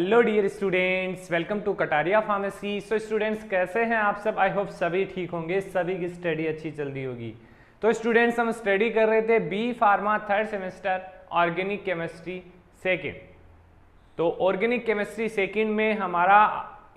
Hello dear students, welcome to Kataria pharmacy. So students, कैसे हैं आप सब? आई होप सभी ठीक होंगे, सभी की स्टडी अच्छी चल रही होगी। तो स्टूडेंट्स, हम स्टडी कर रहे थे B pharma third semester organic chemistry second. तो ऑर्गेनिक केमिस्ट्री सेकेंड में हमारा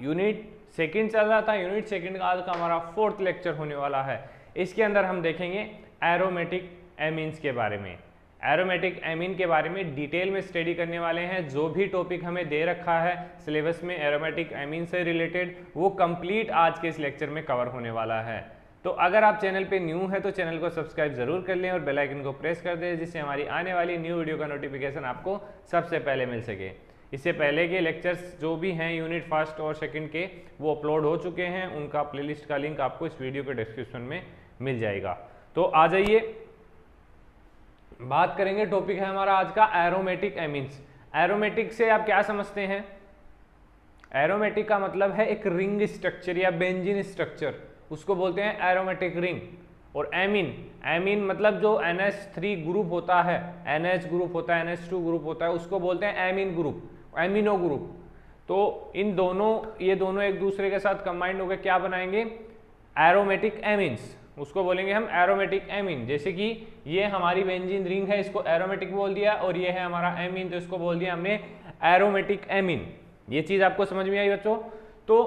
यूनिट सेकेंड चल रहा था। यूनिट सेकेंड का आज का हमारा फोर्थ लेक्चर होने वाला है। इसके अंदर हम देखेंगे एरोमेटिक एमीन्स के बारे में। एरोमेटिक एमीन के बारे में डिटेल में स्टडी करने वाले हैं। जो भी टॉपिक हमें दे रखा है सिलेबस में एरोमेटिक एमीन से रिलेटेड, वो कंप्लीट आज के इस लेक्चर में कवर होने वाला है। तो अगर आप चैनल पे न्यू है तो चैनल को सब्सक्राइब जरूर कर लें और बेल आइकन को प्रेस कर दें, जिससे हमारी आने वाली न्यू वीडियो का नोटिफिकेशन आपको सबसे पहले मिल सके। इससे पहले के लेक्चर्स जो भी हैं यूनिट फर्स्ट और सेकंड के, वो अपलोड हो चुके हैं। उनका प्लेलिस्ट का लिंक आपको इस वीडियो के डिस्क्रिप्शन में मिल जाएगा। तो आ जाइए, बात करेंगे। टॉपिक है हमारा आज का एरोमेटिक एमीन्स। एरोमेटिक से आप क्या समझते हैं? एरोमेटिक का मतलब है एक रिंग स्ट्रक्चर या बेंजीन स्ट्रक्चर, उसको बोलते हैं एरोमेटिक रिंग। और एमीन, एमीन मतलब जो NH3 ग्रुप होता है, NH ग्रुप होता है, NH2 ग्रुप होता है, उसको बोलते हैं एमीन ग्रुप, एमिनो ग्रुप। तो इन दोनों, ये दोनों एक दूसरे के साथ कंबाइंड होकर क्या बनाएंगे? एरोमेटिक एमीन्स, उसको बोलेंगे हम एरोमेटिक एमीन। जैसे कि ये हमारी बेंजीन रिंग है, इसको एरोमेटिक बोल दिया, और ये है हमारा एमीन, तो इसको बोल दिया हमने एरोमेटिक एमीन। ये चीज आपको समझ में आई बच्चों? तो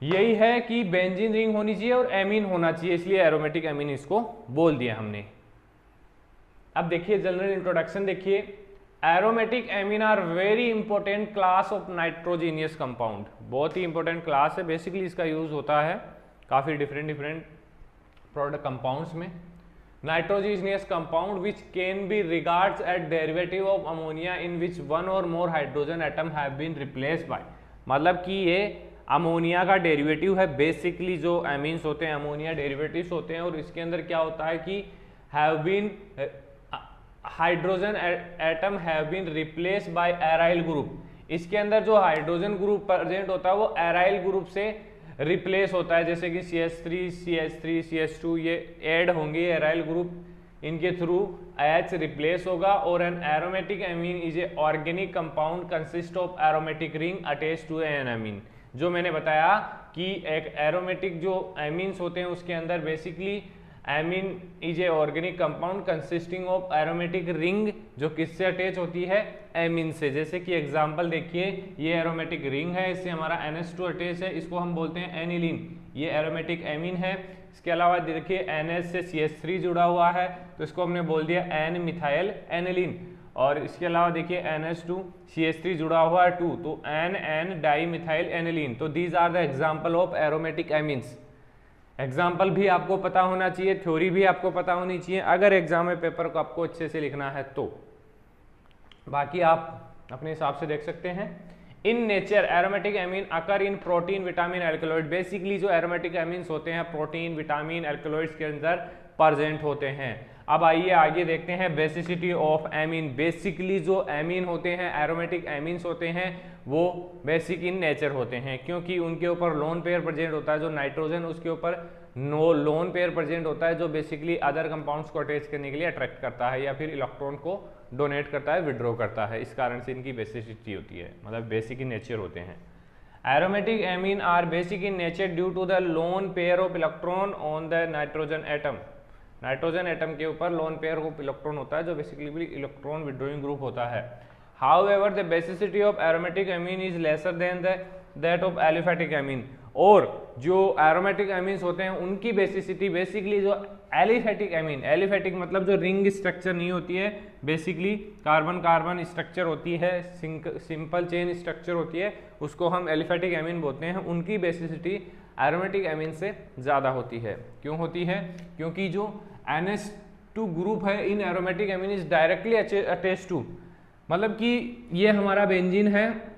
यही है कि बेंजीन रिंग होनी चाहिए और एमीन होना चाहिए, इसलिए एरोमेटिक एमीन इसको बोल दिया हमने। अब देखिए जनरल इंट्रोडक्शन देखिए। Aromatic amine are very important class of nitrogenous compound. बहुत ही इंपॉर्टेंट क्लास है। बेसिकली इसका यूज होता है काफी डिफरेंट प्रोडक्ट कंपाउंड्स में। Nitrogenous compound which can be regards at derivative of ammonia in which one or more hydrogen atom have been replaced by, मतलब कि ये अमोनिया का डेरिवेटिव है। बेसिकली जो एमीन्स होते हैं अमोनिया डेरिवेटिव्स होते हैं, और इसके अंदर क्या होता है कि have been hydrogen atom have been replaced by aryl group. इसके अंदर जो हाइड्रोजन ग्रुप प्रेजेंट होता है वो एराइल ग्रुप से रिप्लेस होता है। जैसे कि CH3, CH3, CH2 ये ऐड होंगे एराइल ग्रुप, इनके थ्रू H रिप्लेस होगा। और an aromatic amine is a organic compound consist of aromatic ring attached to an amine. जो मैंने बताया कि एक एरोमेटिक जो एमीन्स होते हैं उसके अंदर basically amine is a organic compound consisting of aromatic ring, जो किससे अटैच होती है? एमीन से। जैसे कि एग्जांपल देखिए, ये एरोमेटिक रिंग है, इससे हमारा NH2 अटैच है, इसको हम बोलते हैं एनिलीन। ये एरोमेटिक एमीन है। इसके अलावा देखिए NH से CH3 जुड़ा हुआ है, तो इसको हमने बोल दिया एन मिथाइल एनिलीन। और इसके अलावा देखिए NH2 CH3 जुड़ा हुआ है 2, तो एन डाई मिथाइल एनिलीन। तो these are the example of aromatic amines. Example भी आपको पता होना चाहिए, थ्योरी भी आपको पता होनी चाहिए, अगर एग्जाम में पेपर को आपको अच्छे से लिखना है तो। बाकी आप अपने हिसाब से देख सकते हैं। In nature aromatic amine occur in protein, vitamin, alkaloid. Basically जो एरोमेटिक एमीन्स होते हैं प्रोटीन, विटामिन, एल्कलॉइड्स के अंदर प्रेजेंट होते हैं। अब आइए आगे देखते हैं बेसिसिटी ऑफ एमीन। बेसिकली जो एमीन होते हैं, एरोमेटिक एमीन्स होते हैं, वो बेसिक इन नेचर होते हैं, क्योंकि उनके ऊपर लोन पेयर प्रेजेंट होता है। जो नाइट्रोजन उसके ऊपर नो लोन पेयर प्रेजेंट होता है, जो बेसिकली अदर कंपाउंड्स को अटैच करने के लिए अट्रैक्ट करता है या फिर इलेक्ट्रॉन को डोनेट करता है, विड्रॉ करता है। इस कारण से इनकी बेसिसिटी होती है, मतलब बेसिक इन नेचर होते हैं। Aromatic amine are basic in nature due to the lone pair of electron on the nitrogen atom. Nitrogen atom के ऊपर लोन पेयर ऑफ इलेक्ट्रॉन होता है, जो बेसिकली इलेक्ट्रॉन विड्रॉइंग ग्रुप होता है। However, the basicity of aromatic amine is lesser than that of aliphatic amine। और जो aromatic amines होते हैं उनकी बेसिसिटी बेसिकली जो एलिफेटिक एमीन, एलिफेटिक मतलब जो रिंग स्ट्रक्चर नहीं होती है, बेसिकली कार्बन कार्बन स्ट्रक्चर होती है, सिंपल चेन स्ट्रक्चर होती है, उसको हम एलिफेटिक एमीन बोलते हैं। उनकी बेसिसिटी एरोमेटिक एमीन से ज़्यादा होती है। क्यों होती है? क्योंकि जो NH2 ग्रुप है in aromatic amine is directly attached to, मतलब कि ये हमारा बेंजीन है,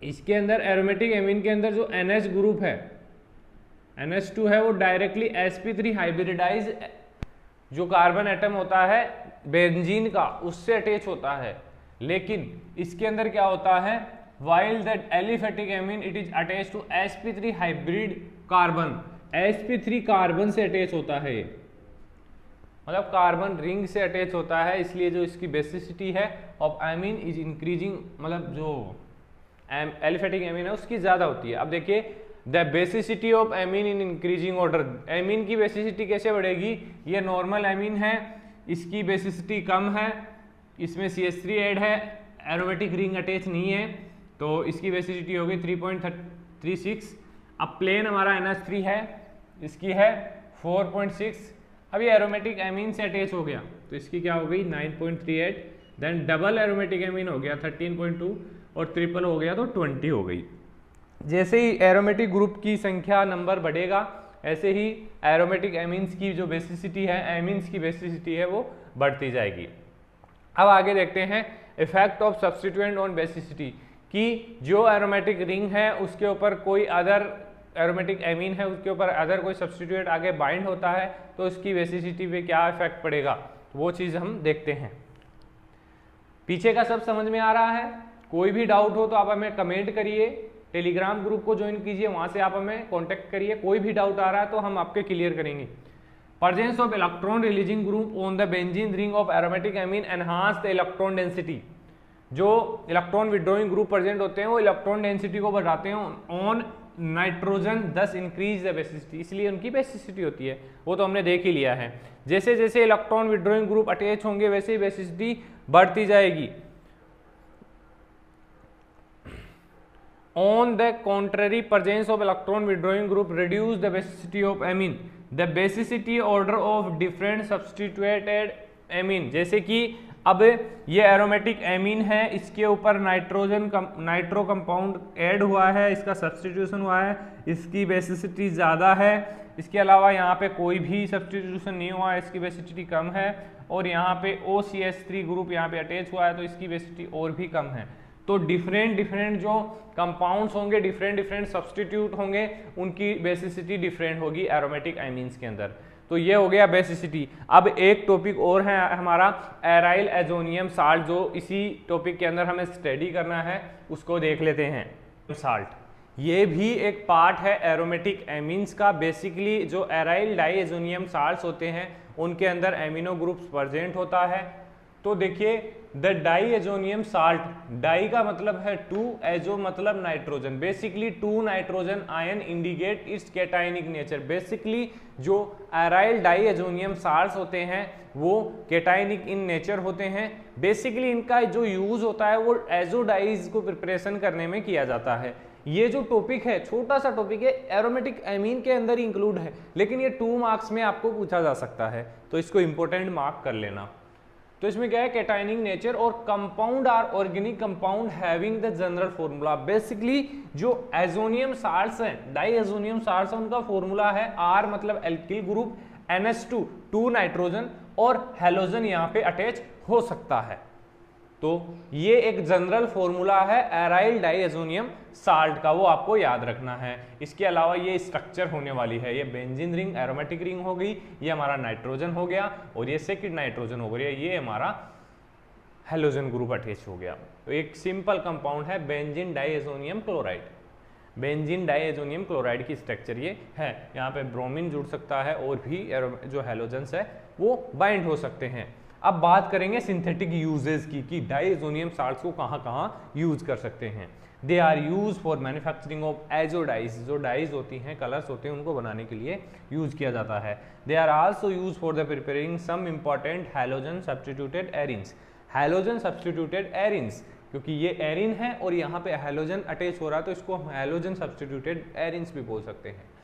इसके अंदर एरोमेटिक एमीन के अंदर जो NH ग्रुप है, NH2 है, वो डायरेक्टली sp3 हाइब्रिडाइज जो कार्बन एटम होता है बेंजीन का, उससे अटैच होता है। लेकिन इसके अंदर क्या होता है? while that aliphatic amine it is attached to sp3 hybrid carbon, sp3 carbon से अटैच होता है, मतलब कार्बन रिंग से अटैच होता है। इसलिए जो इसकी बेसिसिटी है ऑफ एमीन इज इंक्रीजिंग, मतलब जो एलिफेटिक एमीन है उसकी ज़्यादा होती है। अब देखिए the basicity of amine in increasing order, amine की बेसिसिटी कैसे बढ़ेगी, ये नॉर्मल एमीन है, इसकी बेसिसिटी कम है, इसमें CH3 ऐड है, एरोमेटिक रिंग अटैच नहीं है, तो इसकी बेसिसिटी होगी 3.36। अब प्लेन हमारा NH3 है, इसकी है 4.6। अब ये एरोमेटिक एमीन से अटैच हो गया तो इसकी क्या हो गई 9.38। देन डबल एरोमेटिक एमीन हो गया 13.2 और ट्रिपल हो गया तो 20 हो गई। जैसे ही एरोमेटिक ग्रुप की संख्या नंबर बढ़ेगा ऐसे ही एरोमेटिक एमीन्स की जो बेसिसिटी है, एमीन्स की बेसिसिटी है वो बढ़ती जाएगी। अब आगे देखते हैं effect of substituent on basicity, कि जो एरोमेटिक रिंग है उसके ऊपर कोई अदर एरोमेटिक एमीन है उसके ऊपर अदर कोई सब्स्टिट्यूएंट आगे बाइंड होता है तो उसकी बेसिसिटी पे क्या इफेक्ट पड़ेगा, वो चीज़ हम देखते हैं। पीछे का सब समझ में आ रहा है? कोई भी डाउट हो तो आप हमें कमेंट करिए, टेलीग्राम ग्रुप को ज्वाइन कीजिए, वहां से आप हमें कांटेक्ट करिए। कोई भी डाउट आ रहा है तो हम आपके क्लियर करेंगे। Presence of electron releasing group on the benzene ring of aromatic amine enhance the electron density, जो इलेक्ट्रॉन विड्रॉइंग ग्रुप प्रेजेंट होते हैं वो इलेक्ट्रॉन डेंसिटी को बढ़ाते हैं ऑन नाइट्रोजन, दस इंक्रीज द बेसिसिटी, इसलिए उनकी बेसिसिटी होती है, वो तो हमने देख ही लिया है। जैसे जैसे इलेक्ट्रॉन विड्रॉइंग ग्रुप अटैच होंगे वैसे ही बेसिसिटी बढ़ती जाएगी। On the contrary, presence of electron withdrawing group reduce the basicity of amine. The basicity order of different substituted amine, जैसे कि अब ये एरोमेटिक एमीन है, इसके ऊपर नाइट्रो कंपाउंड ऐड हुआ है, इसका सब्स्टिट्यूशन हुआ है, इसकी बेसिसिटी ज़्यादा है। इसके अलावा यहाँ पे कोई भी सब्स्टिट्यूशन नहीं हुआ है, इसकी बेसिसिटी कम है। और यहाँ पे OCH3 ग्रुप यहाँ पे अटैच हुआ है तो इसकी बेसिसिटी और भी कम है। तो डिफरेंट जो कंपाउंड्स होंगे, डिफरेंट सब्स्टिट्यूट होंगे, उनकी बेसिसिटी डिफरेंट होगी एरोमेटिक एमीन्स के अंदर। तो ये हो गया बेसिसिटी। अब एक टॉपिक और है हमारा एराइल एजोनियम साल्ट, जो इसी टॉपिक के अंदर हमें स्टडी करना है, उसको देख लेते हैं। साल्ट ये भी एक पार्ट है एरोमेटिक एमीन्स का। बेसिकली जो एराइल डाईएजोनियम साल्ट्स होते हैं उनके अंदर एमिनो ग्रुप्स प्रेजेंट होता है। तो देखिए द डाईएजोनियम साल्ट, डाई का मतलब है टू, एजो मतलब nitrogen, basically two nitrogen ion indicate its cationic nature. Basically जो एराइल डाईएजोनियम साल्ट्स होते हैं वो कैटायनिक इन नेचर होते हैं। बेसिकली इनका जो यूज होता है वो एजो डाइज को प्रिपरेशन करने में किया जाता है। ये जो टॉपिक है छोटा सा टॉपिक है, एरोमेटिक एमीन के अंदर ही इंक्लूड है, लेकिन ये 2 मार्क्स में आपको पूछा जा सकता है, तो इसको इंपॉर्टेंट मार्क कर लेना। तो इसमें क्या है, कैटायनिक नेचर और compound are organic compound having the general formula. Basically जो एजोनियम साल्ट्स हैं, डाईएजोनियम साल्ट्स हैं, उनका फॉर्मूला है आर मतलब एल्किल ग्रुप, NH2 2 नाइट्रोजन और हैलोजन यहाँ पे अटैच हो सकता है। तो ये एक जनरल फॉर्मूला है एराइल डाईएजोनियम साल्ट का, वो आपको याद रखना है। इसके अलावा ये स्ट्रक्चर होने वाली है, ये बेंजीन रिंग एरोमेटिक रिंग हो गई, ये हमारा नाइट्रोजन हो गया और ये सेकंड नाइट्रोजन हो गया, ये हमारा हैलोजन ग्रुप अटैच हो गया। तो एक सिंपल कंपाउंड है benzene diazonium chloride. Benzene diazonium chloride की स्ट्रक्चर ये है। यहाँ पे ब्रोमीन जुड़ सकता है और भी जो हैलोजेंस है वो बाइंड हो सकते हैं। अब बात करेंगे सिंथेटिक यूजेस की, कि डाईएजोनियम साल्ट्स को कहाँ कहाँ यूज कर सकते हैं। They are use for manufacturing of azo dyes, जो डाइज होती हैं, कलर्स होते हैं, उनको बनाने के लिए यूज किया जाता है। They are also use for the preparing some important halogen substituted arenes. Halogen substituted arenes, क्योंकि ये एरिन है और यहाँ पे हैलोजन अटैच हो रहा है तो इसको हम हैलोजन सब्स्टिट्यूटेड एरिन्स भी बोल सकते हैं।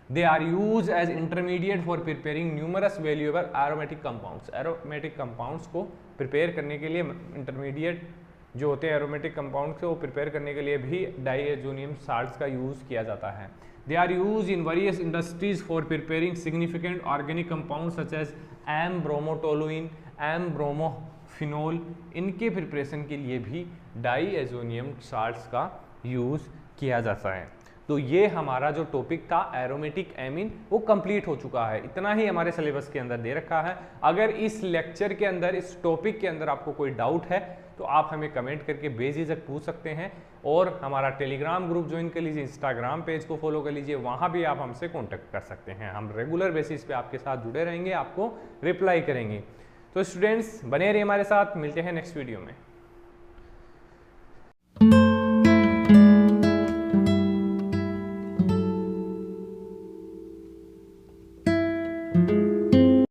They are used as intermediate for preparing numerous valuable aromatic compounds. Aromatic compounds को prepare करने के लिए intermediate जो होते हैं aromatic compounds को prepare करने के लिए भी डाईएजोनियम साल्ट्स का यूज किया जाता है। They are used in various industries for preparing significant organic compounds such as M-bromotoluene, M-bromophenol। इनके प्रिपरेशन के लिए भी डाईएजोनियम साल्ट्स का यूज किया जाता है। तो ये हमारा जो टॉपिक था एरोमेटिक एमीन वो कंप्लीट हो चुका है। इतना ही हमारे सिलेबस के अंदर दे रखा है। अगर इस लेक्चर के अंदर, इस टॉपिक के अंदर आपको कोई डाउट है तो आप हमें कमेंट करके बेझिझक पूछ सकते हैं। और हमारा टेलीग्राम ग्रुप ज्वाइन कर लीजिए, इंस्टाग्राम पेज को फॉलो कर लीजिए, वहाँ भी आप हमसे कॉन्टैक्ट कर सकते हैं। हम रेगुलर बेसिस पे आपके साथ जुड़े रहेंगे, आपको रिप्लाई करेंगे। तो स्टूडेंट्स बने रहिए हमारे साथ, मिलते हैं नेक्स्ट वीडियो में।